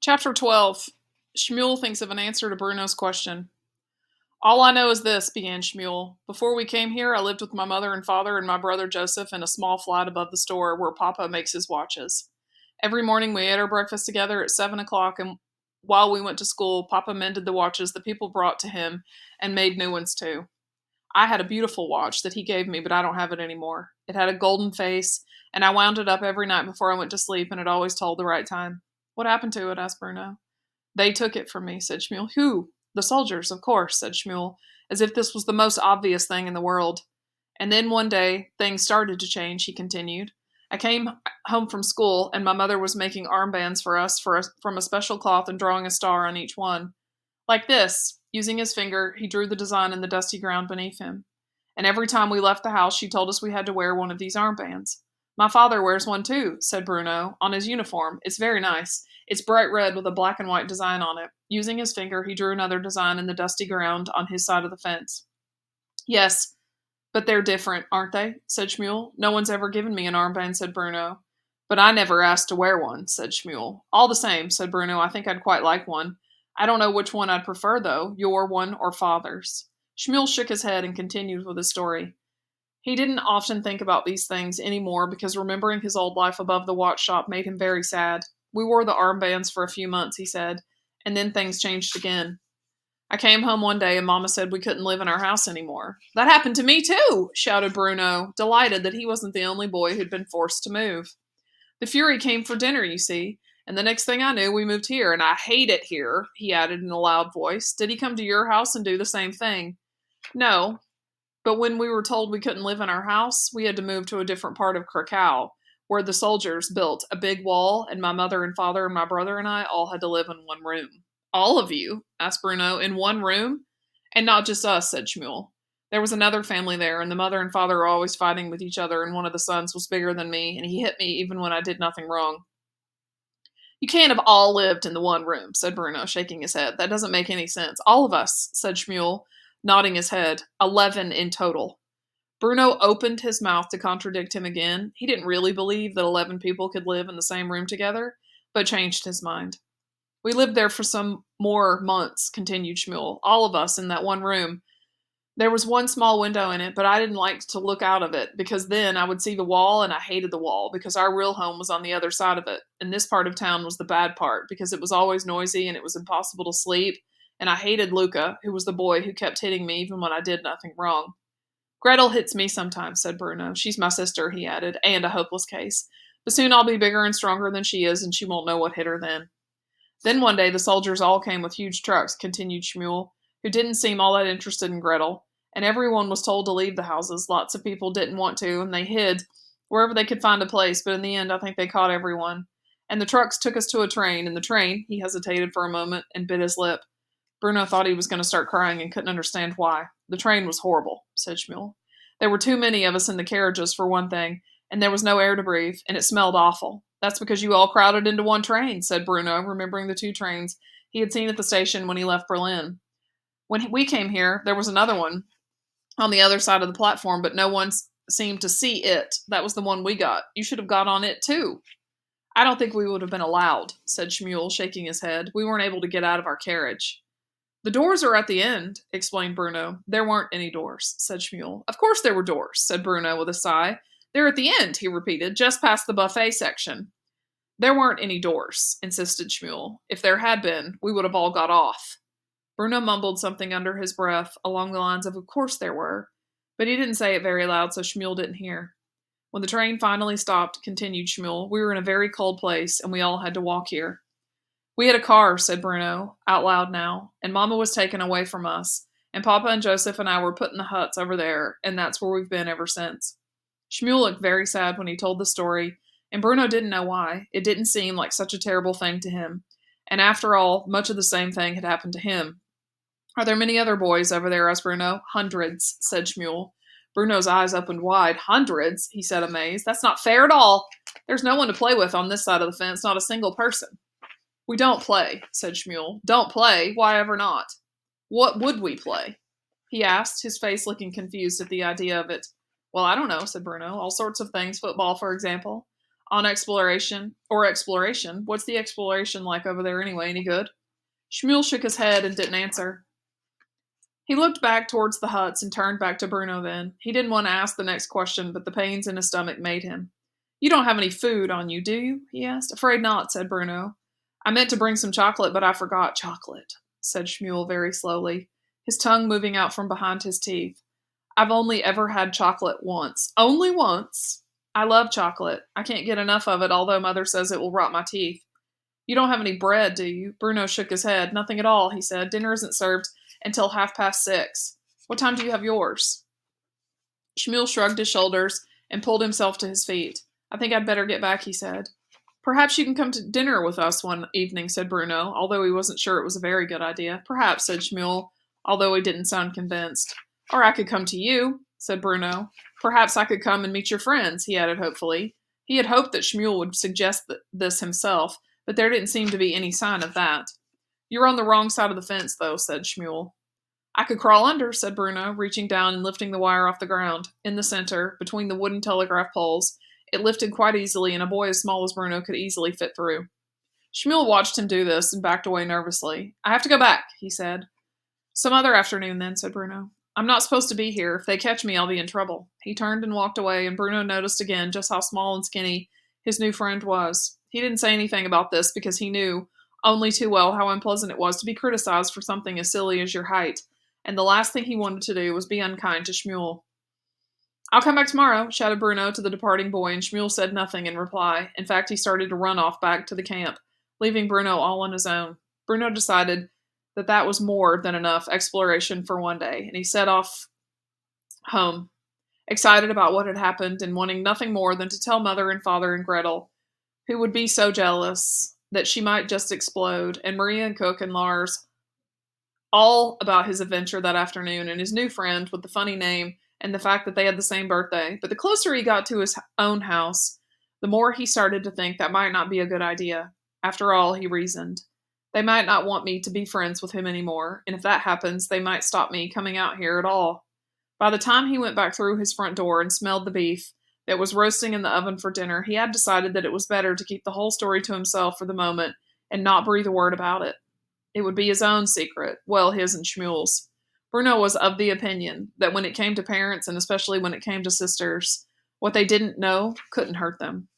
Chapter 12. Shmuel thinks of an answer to Bruno's question. All I know is this, began Shmuel. Before we came here, I lived with my mother and father and my brother Joseph in a small flat above the store where Papa makes his watches. Every morning we ate our breakfast together at 7 o'clock, and while we went to school, Papa mended the watches the people brought to him and made new ones too. I had a beautiful watch that he gave me, but I don't have it anymore. It had a golden face, and I wound it up every night before I went to sleep, and it always told the right time. What happened to it? Asked Bruno. They took it from me, said Shmuel. Who? The soldiers, of course, said Shmuel, as if this was the most obvious thing in the world. And then one day, things started to change, he continued. I came home from school, and my mother was making armbands for us from a special cloth and drawing a star on each one. Like this. Using his finger, he drew the design in the dusty ground beneath him. And every time we left the house, she told us we had to wear one of these armbands. My father wears one too, said Bruno, on his uniform. It's very nice. It's bright red with a black and white design on it. Using his finger, he drew another design in the dusty ground on his side of the fence. Yes, but they're different, aren't they? Said Shmuel. No one's ever given me an armband, said Bruno. But I never asked to wear one, said Shmuel. All the same, said Bruno, I think I'd quite like one. I don't know which one I'd prefer, though, your one or father's. Shmuel shook his head and continued with his story. He didn't often think about these things anymore because remembering his old life above the watch shop made him very sad. We wore the armbands for a few months, he said, and then things changed again. I came home one day and Mama said we couldn't live in our house anymore. That happened to me too, shouted Bruno, delighted that he wasn't the only boy who'd been forced to move. The Fury came for dinner, you see, and the next thing I knew, we moved here, and I hate it here, he added in a loud voice. Did he come to your house and do the same thing? No, but when we were told we couldn't live in our house, we had to move to a different part of Krakow, where the soldiers built a big wall, and my mother and father and my brother and I all had to live in one room. All of you? Asked Bruno. In one room? And not just us, said Shmuel. There was another family there, and the mother and father were always fighting with each other, and one of the sons was bigger than me, and he hit me even when I did nothing wrong. You can't have all lived in the one room, said Bruno, shaking his head. That doesn't make any sense. All of us, said Shmuel, nodding his head. 11 in total. Bruno opened his mouth to contradict him again. He didn't really believe that 11 people could live in the same room together, but changed his mind. We lived there for some more months, continued Shmuel, all of us in that one room. There was one small window in it, but I didn't like to look out of it, because then I would see the wall, and I hated the wall, because our real home was on the other side of it, and this part of town was the bad part, because it was always noisy, and it was impossible to sleep, and I hated Luca, who was the boy who kept hitting me even when I did nothing wrong. Gretel hits me sometimes, said Bruno. She's my sister, he added, and a hopeless case. But soon I'll be bigger and stronger than she is, and she won't know what hit her then. Then one day the soldiers all came with huge trucks, continued Shmuel, who didn't seem all that interested in Gretel, and everyone was told to leave the houses. Lots of people didn't want to, and they hid wherever they could find a place, but in the end I think they caught everyone. And the trucks took us to a train, and the train, he hesitated for a moment and bit his lip. Bruno thought he was going to start crying and couldn't understand why. The train was horrible, said Shmuel. There were too many of us in the carriages, for one thing, and there was no air to breathe, and it smelled awful. That's because you all crowded into one train, said Bruno, remembering the 2 trains he had seen at the station when he left Berlin. When we came here, there was another one on the other side of the platform, but no one seemed to see it. That was the one we got. You should have got on it, too. I don't think we would have been allowed, said Shmuel, shaking his head. We weren't able to get out of our carriage. The doors are at the end, explained Bruno. There weren't any doors, said Shmuel. Of course there were doors, said Bruno with a sigh. They're at the end, he repeated, just past the buffet section. There weren't any doors, insisted Shmuel. If there had been, we would have all got off. Bruno mumbled something under his breath, along the lines of course there were, but he didn't say it very loud, so Shmuel didn't hear. When the train finally stopped, continued Shmuel, we were in a very cold place, and we all had to walk here. We had a car, said Bruno, out loud now, and Mama was taken away from us, and Papa and Joseph and I were put in the huts over there, and that's where we've been ever since. Shmuel looked very sad when he told the story, and Bruno didn't know why. It didn't seem like such a terrible thing to him, and after all, much of the same thing had happened to him. Are there many other boys over there? Asked Bruno. Hundreds, said Shmuel. Bruno's eyes opened wide. Hundreds, he said, amazed. That's not fair at all. There's no one to play with on this side of the fence, not a single person. We don't play, said Shmuel. Don't play? Why ever not? What would we play? He asked, his face looking confused at the idea of it. Well, I don't know, said Bruno. All sorts of things. Football, for example. On exploration. Or exploration. What's the exploration like over there anyway? Any good? Shmuel shook his head and didn't answer. He looked back towards the huts and turned back to Bruno then. He didn't want to ask the next question, but the pains in his stomach made him. You don't have any food on you, do you? He asked. Afraid not, said Bruno. I meant to bring some chocolate, but I forgot chocolate, said Shmuel very slowly, his tongue moving out from behind his teeth. I've only ever had chocolate once. Only once. I love chocolate. I can't get enough of it, although Mother says it will rot my teeth. You don't have any bread, do you? Bruno shook his head. Nothing at all, he said. Dinner isn't served until 6:30. What time do you have yours? Shmuel shrugged his shoulders and pulled himself to his feet. I think I'd better get back, he said. Perhaps you can come to dinner with us one evening, said Bruno, although he wasn't sure it was a very good idea. Perhaps, said Shmuel, although he didn't sound convinced. Or I could come to you, said Bruno. Perhaps I could come and meet your friends, he added hopefully. He had hoped that Shmuel would suggest this himself, but there didn't seem to be any sign of that. You're on the wrong side of the fence, though, said Shmuel. I could crawl under, said Bruno, reaching down and lifting the wire off the ground. In the center, between the wooden telegraph poles, it lifted quite easily, and a boy as small as Bruno could easily fit through. Shmuel watched him do this and backed away nervously. I have to go back, he said. Some other afternoon, then, said Bruno. I'm not supposed to be here. If they catch me, I'll be in trouble. He turned and walked away, and Bruno noticed again just how small and skinny his new friend was. He didn't say anything about this because he knew only too well how unpleasant it was to be criticized for something as silly as your height, and the last thing he wanted to do was be unkind to Shmuel. I'll come back tomorrow, shouted Bruno to the departing boy, and Shmuel said nothing in reply. In fact, he started to run off back to the camp, leaving Bruno all on his own. Bruno decided that was more than enough exploration for one day, and he set off home, excited about what had happened and wanting nothing more than to tell Mother and Father and Gretel, who would be so jealous that she might just explode, and Maria and Cook and Lars, all about his adventure that afternoon and his new friend with the funny name and the fact that they had the same birthday. But the closer he got to his own house, the more he started to think that might not be a good idea. After all, he reasoned, they might not want me to be friends with him anymore, and if that happens, they might stop me coming out here at all. By the time he went back through his front door and smelled the beef that was roasting in the oven for dinner, he had decided that it was better to keep the whole story to himself for the moment and not breathe a word about it. It would be his own secret, well, his and Shmuel's. Bruno was of the opinion that when it came to parents, and especially when it came to sisters, what they didn't know couldn't hurt them.